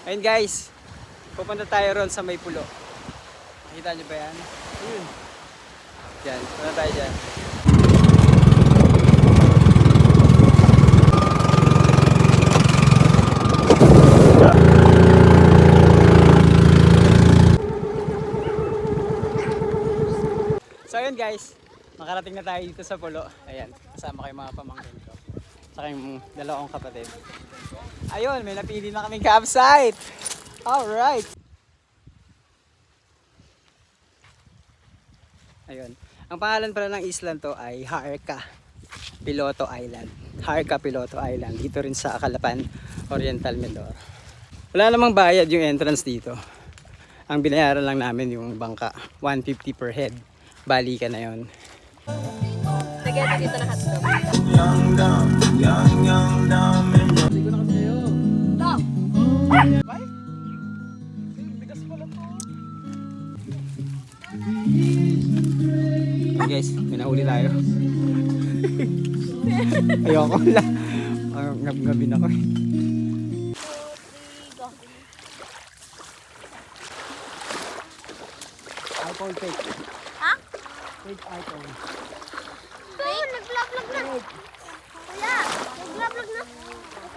Ayun guys, pupunta tayo ron sa may pulo. Nakita niyo ba yan? Ayun. Diyan, punta tayo dyan. So ayun guys, makarating na tayo dito sa pulo. Ayan, kasama ko yung mga pamangkin ko. Saka yung dalawang kapatid. Ayun, may napili na kaming campsite. Alright. Ayun. Ang pangalan pala ng island to ay Harka Piloto Island. Harka Piloto Island. Dito rin sa Acalapan, Oriental Mindoro. Wala namang bayad yung entrance dito. Ang binayaran lang namin yung bangka. 150 per head. Bali ka na yun. Lagyan na dito lahat ito. Stop! Hey guys, may nahuli tayo. Ayoko lang. Ngab-ngabin ako eh. iPhone fake. Ha? Fake iPhone. Fake? Nag-vlog na. Kuya, nag-vlog na.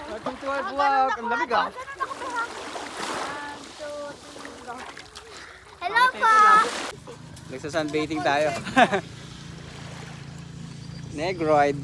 Natutuwa vlog. Ang lamig ah. 1, 2, 3, go. Hello po! Nagsa-sunbathing tayo. Negroid.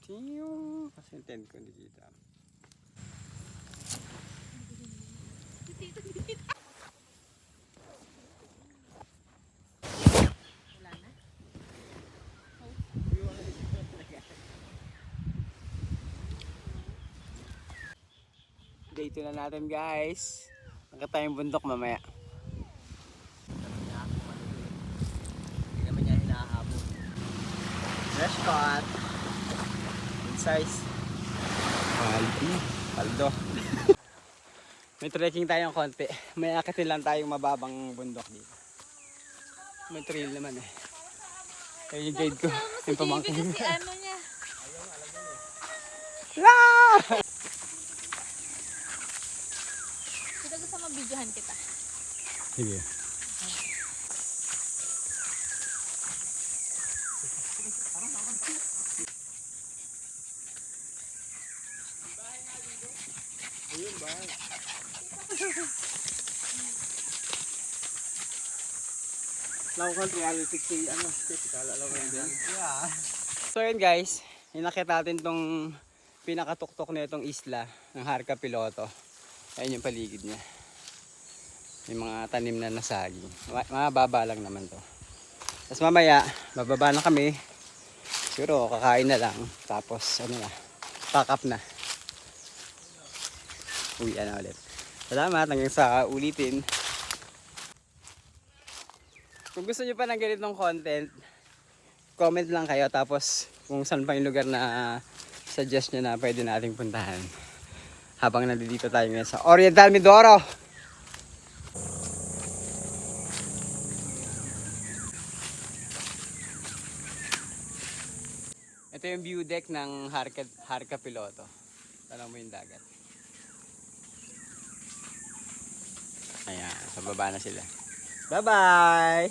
Tiyo. Kasi yung tent ko hindi kita. Day 2 na natin guys. Hanggat tayong bundok mamaya. Hindi naman niya hinahabol. Fresh cut. Good size. Paldo. May trekking tayong konti. May akitin lang tayong mababang bundok dito. May trail naman eh. Kaya yung guide ko. Yung pamangkin. Kasi ano niya. Kita gusto mabidyohan kita. Sige. Lakukan 360 ano, kala lang ko yan. Yeah. So yun guys, inakit natin tong pinakatuktok na itong isla ng Harka Piloto. Ayun yung paligid niya. May mga tanim na nasaging. Mababa lang naman to. Tapos mamaya, bababa na kami. Siguro kakain na lang. Tapos ano na, pack up na. Uwi na ulit. Salamat hanggang sa ulitin. Kung gusto nyo pa ng ganitong content, comment lang kayo. Tapos kung saan pa yung lugar na suggest nyo na pwede nating puntahan. Habang nandito tayo ngayon sa Oriental Mindoro. Ito yung view deck ng Harka Piloto. Alam mo yung dagat. Ayan, sa baba na sila. Bye-bye!